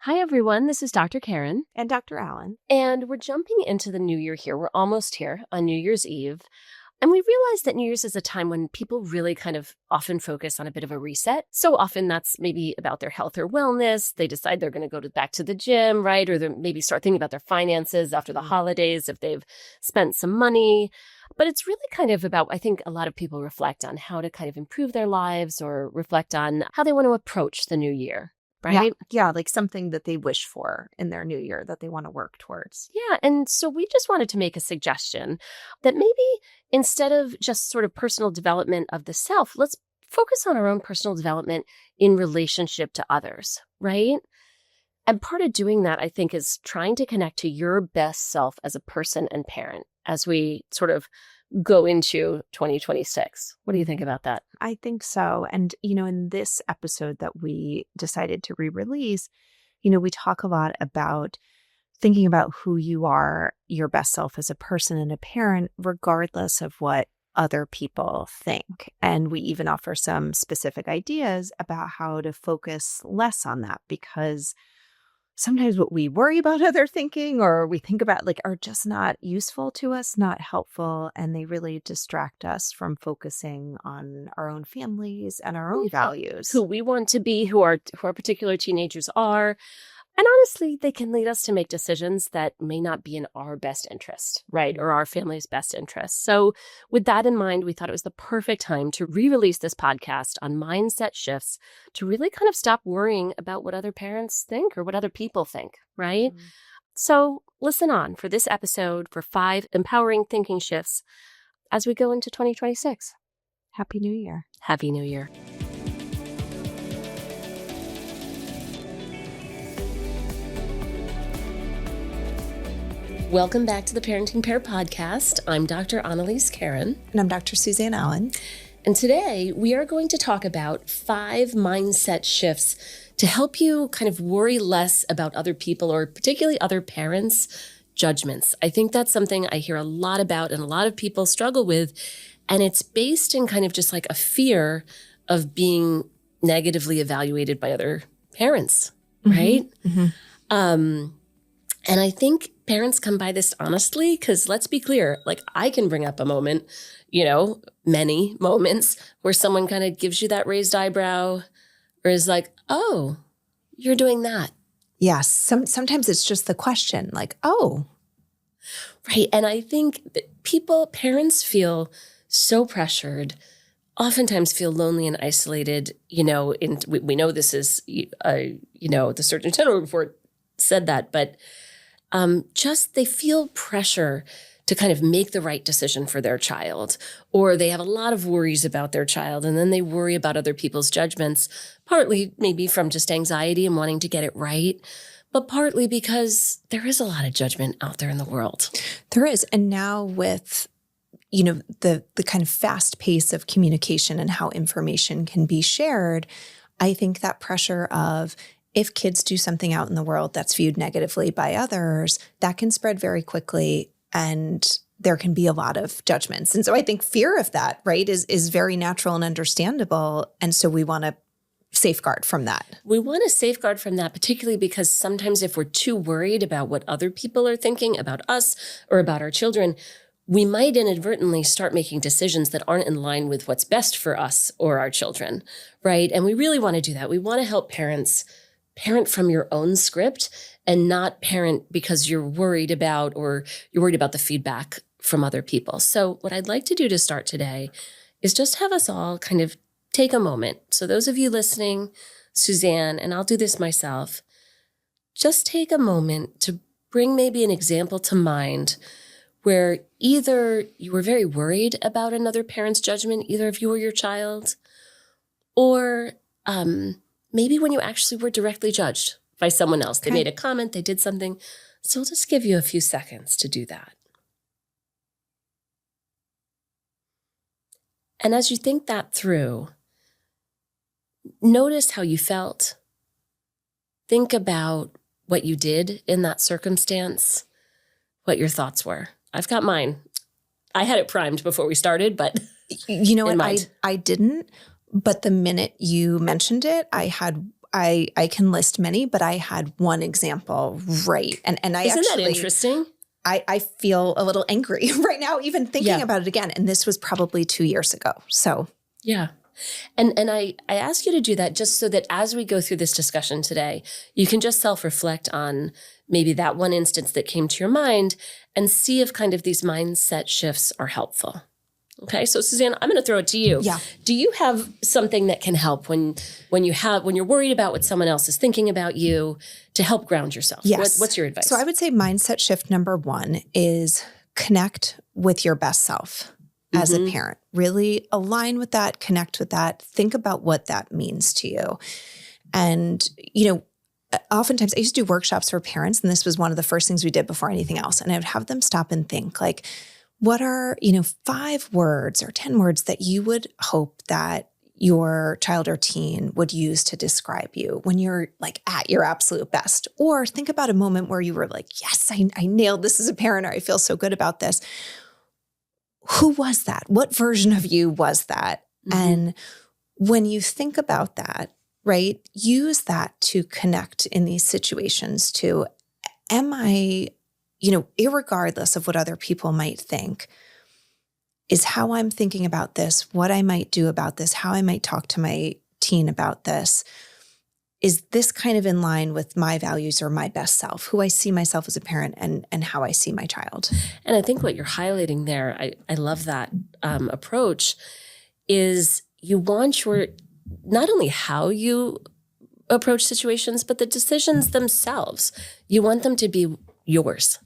Hi, everyone. This is Dr. Karen. And Dr. Allen. And we're jumping into the new year here. We're almost here on New Year's Eve. And we realize that New Year's is a time when people really kind of often focus on a bit of a reset. So often that's maybe about their health or wellness. They decide they're going to go back to the gym, right? Or they maybe start thinking about their finances after the holidays if they've spent some money. But it's really kind of about, I think a lot of people reflect on how to kind of improve their lives or reflect on how they want to approach the new year. Right? Yeah, like something that they wish for in their new year that they want to work towards. Yeah. And so we just wanted to make a suggestion that maybe instead of just sort of personal development of the self, let's focus on our own personal development in relationship to others, right? And part of doing that, I think, is trying to connect to your best self as a person and parent as we sort of go into 2026. What do you think about that? I think so. And, in this episode that we decided to re-release, we talk a lot about thinking about who you are, your best self as a person and a parent, regardless of what other people think. And we even offer some specific ideas about how to focus less on that, because sometimes what we worry about other thinking or we think about are just not useful to us, not helpful, and they really distract us from focusing on our own families and our own values. Who we want to be, who our particular teenagers are. And honestly, they can lead us to make decisions that may not be in our best interest, right? Or our family's best interest. So with that in mind, we thought it was the perfect time to re-release this podcast on mindset shifts to really kind of stop worrying about what other parents think or what other people think, right? Mm-hmm. So listen on for this episode for 5 empowering thinking shifts as we go into 2026. Happy New Year. Happy New Year. Welcome back to the Parenting Pair podcast. I'm Dr. Annalise Karen. And I'm Dr. Suzanne Allen. And today we are going to talk about 5 mindset shifts to help you kind of worry less about other people or particularly other parents' judgments. I think that's something I hear a lot about and a lot of people struggle with. And it's based in kind of just like a fear of being negatively evaluated by other parents, right? Mm-hmm. And I think parents come by this honestly, because let's be clear, I can bring up a moment, many moments where someone kind of gives you that raised eyebrow or is like, oh, you're doing that. Yes. Sometimes it's just the question oh. Right. And I think that parents feel so pressured, oftentimes feel lonely and isolated, we know this is, the Surgeon General report said that, but just they feel pressure to kind of make the right decision for their child, or they have a lot of worries about their child, and then they worry about other people's judgments, partly maybe from just anxiety and wanting to get it right, but partly because there is a lot of judgment out there in the world. There is. And now with, the kind of fast pace of communication and how information can be shared, I think that pressure of if kids do something out in the world that's viewed negatively by others, that can spread very quickly and there can be a lot of judgments. And so I think fear of that, right, is very natural and understandable. And so we want to safeguard from that. We want to safeguard from that, particularly because sometimes if we're too worried about what other people are thinking about us or about our children, we might inadvertently start making decisions that aren't in line with what's best for us or our children, right? And we really want to do that. We want to help parents parent from your own script and not parent because you're worried about the feedback from other people. So what I'd like to do to start today is just have us all kind of take a moment. So those of you listening, Suzanne, and I'll do this myself, just take a moment to bring maybe an example to mind where either you were very worried about another parent's judgment, either of you or your child, or maybe when you actually were directly judged by someone else. They made a comment, they did something. So I'll just give you a few seconds to do that. And as you think that through, notice how you felt. Think about what you did in that circumstance, what your thoughts were. I've got mine. I had it primed before we started, but you know what? I didn't. But the minute you mentioned it, I I can list many, but I had one example, right? And I Isn't actually, that interesting? I feel a little angry right now, even thinking about it again. And this was probably 2 years ago. So yeah. And I ask you to do that just so that as we go through this discussion today, you can just self-reflect on maybe that one instance that came to your mind and see if kind of these mindset shifts are helpful. Okay, so Suzanne, I'm going to throw it to you. Yeah. Do you have something that can help when you're worried about what someone else is thinking about you to help ground yourself? Yes. What's your advice? So I would say mindset shift number one is connect with your best self as a parent. Really align with that, connect with that, think about what that means to you. And, oftentimes I used to do workshops for parents, and this was one of the first things we did before anything else. And I would have them stop and think like, what are, 5 words or 10 words that you would hope that your child or teen would use to describe you when you're like at your absolute best? Or think about a moment where you were like, yes, I nailed this as a parent, or I feel so good about this. Who was that? What version of you was that? And when you think about that, right, use that to connect in these situations to, am I, irregardless of what other people might think, is how I'm thinking about this, what I might do about this, how I might talk to my teen about this. Is this kind of in line with my values or my best self, who I see myself as a parent and how I see my child? And I think what you're highlighting there, I love that approach, is you want your, not only how you approach situations, but the decisions themselves. You want them to be yours,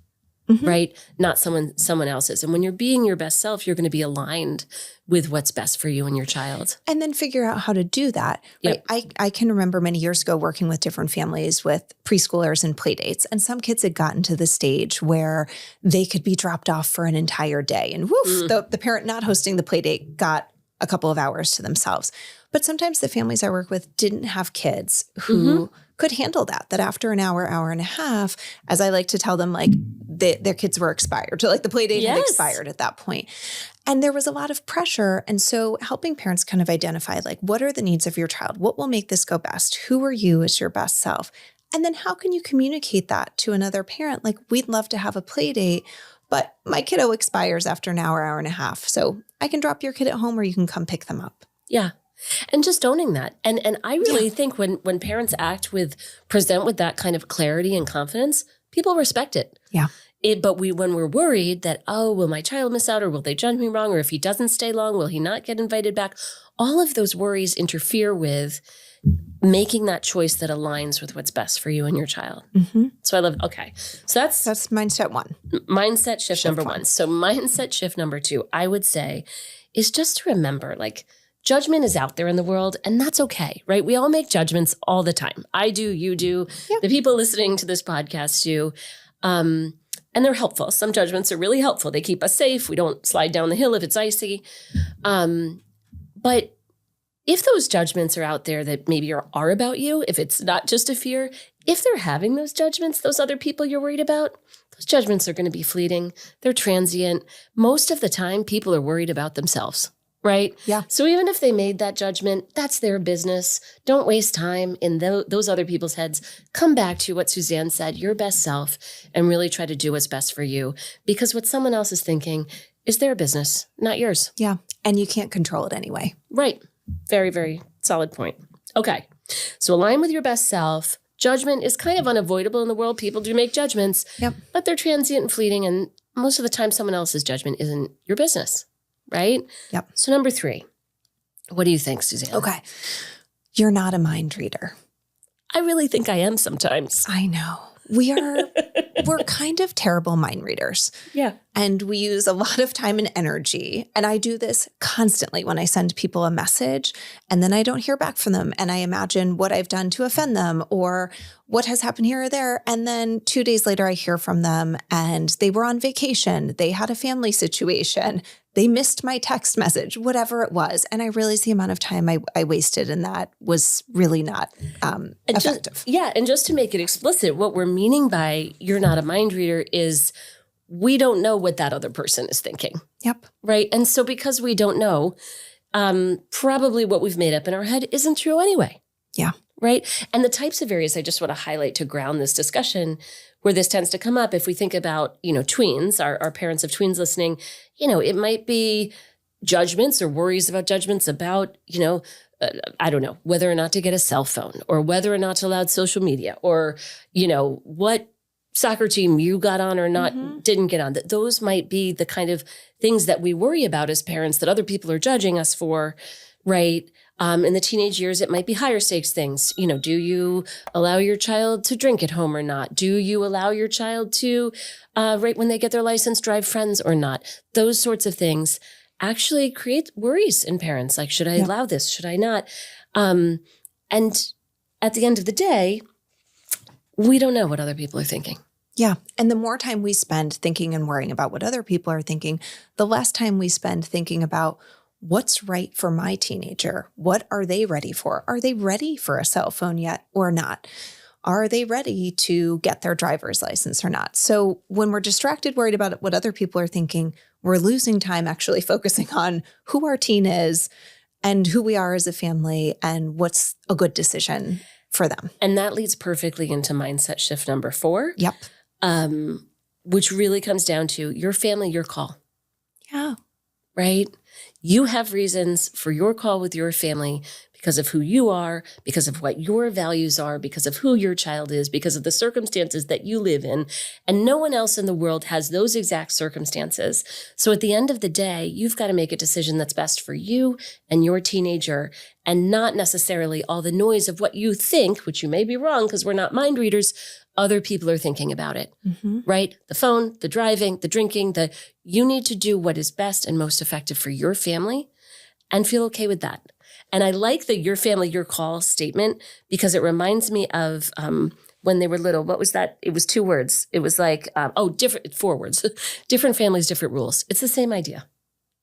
right? Not someone else's. And when you're being your best self, you're going to be aligned with what's best for you and your child. And then figure out how to do that. Yep. Right? I can remember many years ago working with different families with preschoolers and play dates. And some kids had gotten to the stage where they could be dropped off for an entire day. And woof, the parent not hosting the play date got a couple of hours to themselves. But sometimes the families I work with didn't have kids who could handle that after an hour, hour and a half, as I like to tell them, like their kids were expired. So like the play date had expired at that point. And there was a lot of pressure. And so helping parents kind of identify, like, what are the needs of your child? What will make this go best? Who are you as your best self? And then how can you communicate that to another parent? Like, we'd love to have a play date, but my kiddo expires after an hour, hour and a half. So I can drop your kid at home or you can come pick them up. Yeah. And just owning that. And I really think when parents present with that kind of clarity and confidence, people respect it. Yeah. But when we're worried that, oh, will my child miss out, or will they judge me wrong? Or if he doesn't stay long, will he not get invited back? All of those worries interfere with making that choice that aligns with what's best for you and your child. So I love, okay. So that's mindset one. Mindset shift number one. So mindset shift number two, I would say, is just to remember, like, judgment is out there in the world, and that's okay, right? We all make judgments all the time. I do, you do, the people listening to this podcast do. And they're helpful. Some judgments are really helpful. They keep us safe. We don't slide down the hill if it's icy. But if those judgments are out there that maybe are about you, if it's not just a fear, if they're having those judgments, those other people you're worried about, those judgments are going to be fleeting. They're transient. Most of the time, people are worried about themselves. Right? Yeah. So even if they made that judgment, that's their business. Don't waste time in those other people's heads. Come back to what Suzanne said, your best self, and really try to do what's best for you. Because what someone else is thinking is their business, not yours. Yeah. And you can't control it anyway. Right. Very, very solid point. Okay. So align with your best self. Judgment is kind of unavoidable in the world. People do make judgments, but they're transient and fleeting. And most of the time, someone else's judgment isn't your business. Right? Yep. So number 3, what do you think, Suzanne? Okay. You're not a mind reader. I really think I am sometimes. I know. We're kind of terrible mind readers. Yeah. And we use a lot of time and energy. And I do this constantly when I send people a message and then I don't hear back from them. And I imagine what I've done to offend them or what has happened here or there. And then 2 days later, I hear from them and they were on vacation. They had a family situation. They missed my text message, whatever it was. And I realized the amount of time I wasted, and that was really not effective. And just to make it explicit, what we're meaning by you're not a mind reader is we don't know what that other person is thinking. Yep. Right? And so because we don't know, probably what we've made up in our head isn't true anyway. Yeah. right? And the types of areas I just want to highlight to ground this discussion where this tends to come up, if we think about, tweens, our parents of tweens listening, it might be judgments or worries about judgments about, I don't know, whether or not to get a cell phone or whether or not to allow social media or, what soccer team you got on or not, didn't get on. That those might be the kind of things that we worry about as parents that other people are judging us for, right? In the teenage years, it might be higher stakes things. Do you allow your child to drink at home or not? Do you allow your child to, right when they get their license, drive friends or not? Those sorts of things actually create worries in parents. Like, should I allow this? Should I not? And at the end of the day, we don't know what other people are thinking. Yeah. And the more time we spend thinking and worrying about what other people are thinking, the less time we spend thinking about what's right for my teenager. What are they ready for? Are they ready for a cell phone yet or not? Are they ready to get their driver's license or not? So when we're distracted, worried about what other people are thinking, we're losing time actually focusing on who our teen is and who we are as a family and what's a good decision for them. And that leads perfectly into mindset shift number 4. Yep. Which really comes down to your family, your call. Yeah. Right? You have reasons for your call with your family because of who you are, because of what your values are, because of who your child is, because of the circumstances that you live in. And no one else in the world has those exact circumstances. So at the end of the day, you've got to make a decision that's best for you and your teenager, and not necessarily all the noise of what you think, which you may be wrong because we're not mind readers, other people are thinking about it, right? The phone, the driving, the drinking, you need to do what is best and most effective for your family and feel okay with that. And I like the your family, your call statement because it reminds me of when they were little. What was that? It was 2 words. It was like, 4 words. Different families, different rules. It's the same idea,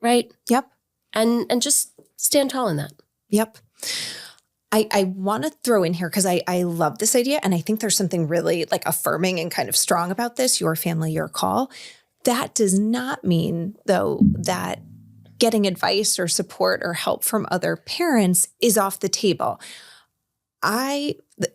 right? Yep. And just stand tall in that. Yep. I want to throw in here because I love this idea. And I think there's something really like affirming and kind of strong about this, your family, your call. That does not mean, though, that getting advice or support or help from other parents is off the table.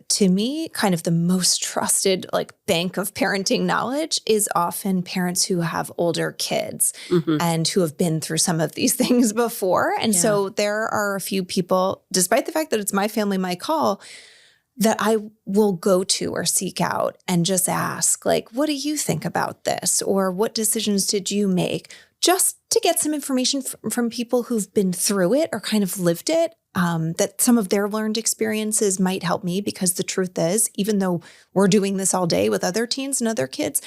To me, kind of the most trusted like bank of parenting knowledge is often parents who have older kids and who have been through some of these things before. And so there are a few people, despite the fact that it's my family, my call, that I will go to or seek out and just ask, like, what do you think about this? Or what decisions did you make? Just to get some information from people who've been through it or kind of lived it, that some of their learned experiences might help me, because the truth is, even though we're doing this all day with other teens and other kids,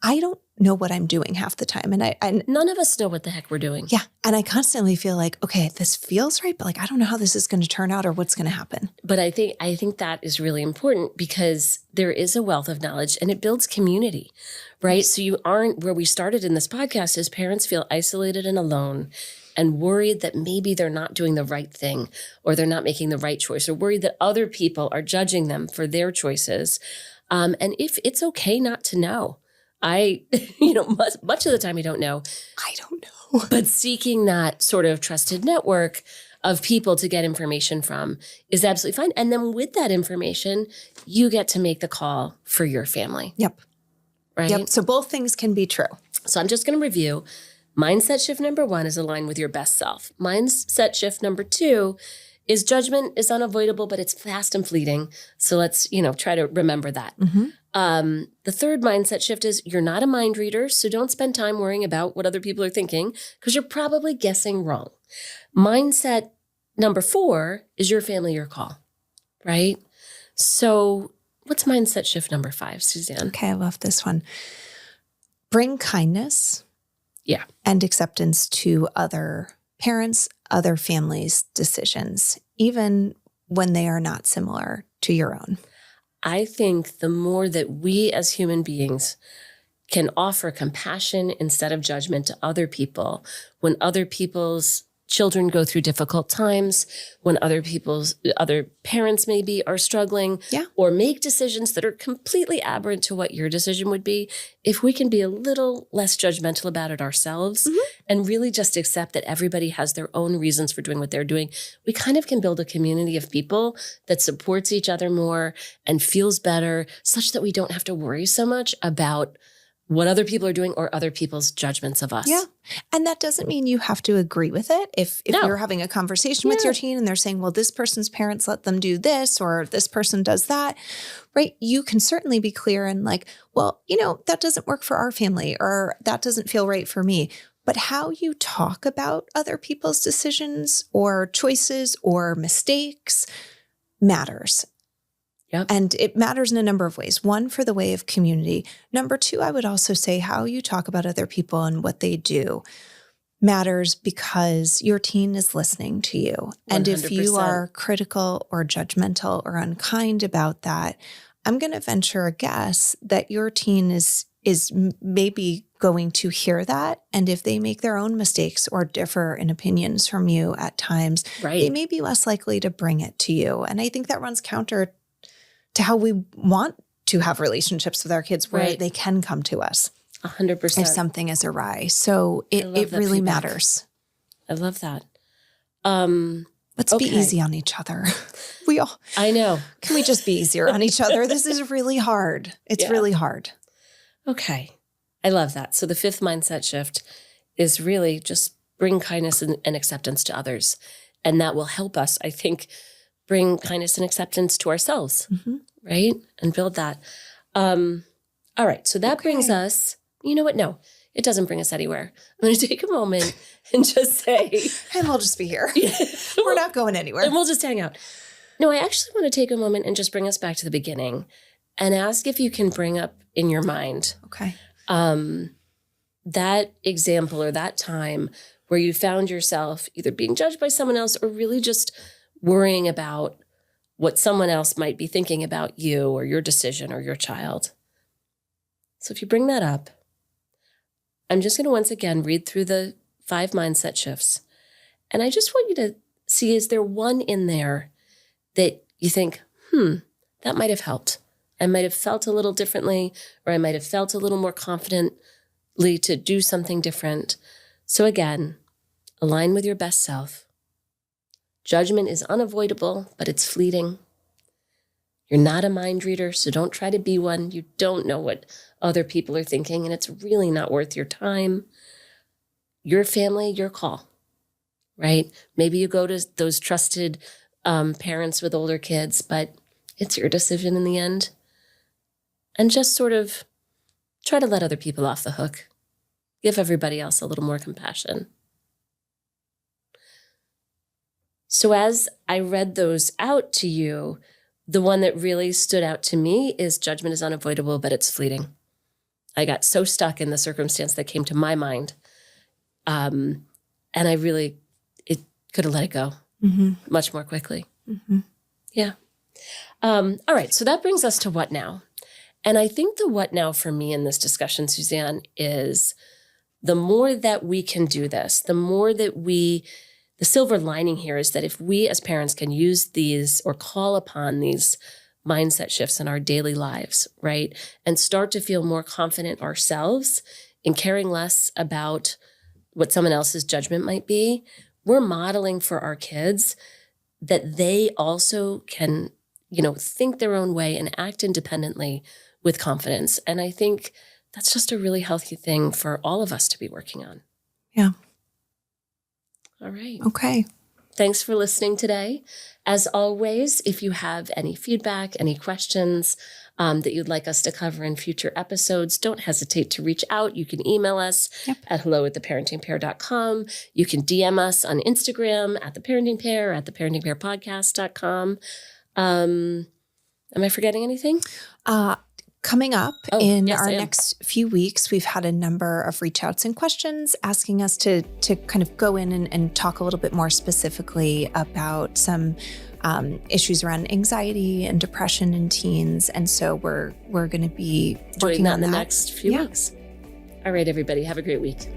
I don't know what I'm doing half the time. And none of us know what the heck we're doing. Yeah. And I constantly feel like, okay, this feels right, but like, I don't know how this is going to turn out or what's going to happen. But I think that is really important because there is a wealth of knowledge and it builds community, right? So you aren't where we started in this podcast as parents feel isolated and alone and worried that maybe they're not doing the right thing or they're not making the right choice or worried that other people are judging them for their choices. And if it's okay not to know. Much of the time I don't know. I don't know. But seeking that sort of trusted network of people to get information from is absolutely fine. And then with that information, you get to make the call for your family. Yep. Right? Yep. So both things can be true. So I'm just going to review. Mindset shift number 1 is align with your best self. Mindset shift number 2 is judgment is unavoidable, but it's fast and fleeting. So let's, try to remember that. The third mindset shift is you're not a mind reader, so don't spend time worrying about what other people are thinking because you're probably guessing wrong. Mindset number 4 is your family, your call, right? So what's mindset shift number 5, Suzanne? Okay, I love this one. Bring kindness and acceptance to other parents, other families' decisions, even when they are not similar to your own. I think the more that we as human beings can offer compassion instead of judgment to other people, when other people's children go through difficult times, when other parents maybe are struggling, or make decisions that are completely aberrant to what your decision would be, if we can be a little less judgmental about it ourselves and really just accept that everybody has their own reasons for doing what they're doing, we kind of can build a community of people that supports each other more and feels better, such that we don't have to worry so much about what other people are doing or other people's judgments of us. Yeah. And that doesn't mean you have to agree with it. If you're having a conversation with your teen and they're saying, well, this person's parents let them do this, or this person does that, right? You can certainly be clear and like, well, that doesn't work for our family, or that doesn't feel right for me. But how you talk about other people's decisions or choices or mistakes matters. Yep. And it matters in a number of ways. One, for the way of community. Number two, I would also say how you talk about other people and what they do matters because your teen is listening to you. And if you 100%. are critical or judgmental or unkind about that, I'm going to venture a guess that your teen is maybe going to hear that. And if they make their own mistakes or differ in opinions from you at times, they may be less likely to bring it to you. And I think that runs counter to how we want to have relationships with our kids where they can come to us 100% if something is awry. So it really matters. I love that. Let's be easy on each other. I know. Can we just be easier on each other? This is really hard. It's really hard. Okay. I love that. So the fifth mindset shift is really just bring kindness and acceptance to others. And that will help us, I think, bring kindness and acceptance to ourselves, right? And build that. All right. So that brings us, you know what? No, it doesn't bring us anywhere. I'm going to take a moment and just say. And we'll just be here. We're not going anywhere. And we'll just hang out. No, I actually want to take a moment and just bring us back to the beginning and ask if you can bring up in your mind that example or that time where you found yourself either being judged by someone else or really just worrying about what someone else might be thinking about you or your decision or your child. So if you bring that up, I'm just going to once again read through the 5 mindset shifts. And I just want you to see, is there one in there that you think, that might have helped. I might have felt a little differently, or I might have felt a little more confidently to do something different. So again, align with your best self. Judgment is unavoidable, but it's fleeting. You're not a mind reader, so don't try to be one. You don't know what other people are thinking, and it's really not worth your time. Your family, your call, right? Maybe you go to those trusted parents with older kids, but it's your decision in the end. And just sort of try to let other people off the hook. Give everybody else a little more compassion. So as I read those out to you, the one that really stood out to me is judgment is unavoidable, but it's fleeting. I got so stuck in the circumstance that came to my mind. And I could have let it go much more quickly. Yeah. All right. So that brings us to what now? And I think the what now for me in this discussion, Suzanne, is the more that we can do this, the more that the silver lining here is that if we as parents can use these or call upon these mindset shifts in our daily lives, right, and start to feel more confident ourselves in caring less about what someone else's judgment might be, we're modeling for our kids that they also can, think their own way and act independently with confidence. And I think that's just a really healthy thing for all of us to be working on. Yeah. All right. Okay. Thanks for listening today. As always, if you have any feedback, any questions that you'd like us to cover in future episodes, don't hesitate to reach out. You can email us at hello@theparentingpair.com. You can DM us on Instagram at theparentingpair, at theparentingpairpodcast.com. Am I forgetting anything? Coming up in our next few weeks, we've had a number of reach outs and questions asking us to kind of go in and talk a little bit more specifically about some issues around anxiety and depression in teens. And so we're going to be doing working that on in the that next few weeks. All right, everybody. Have a great week.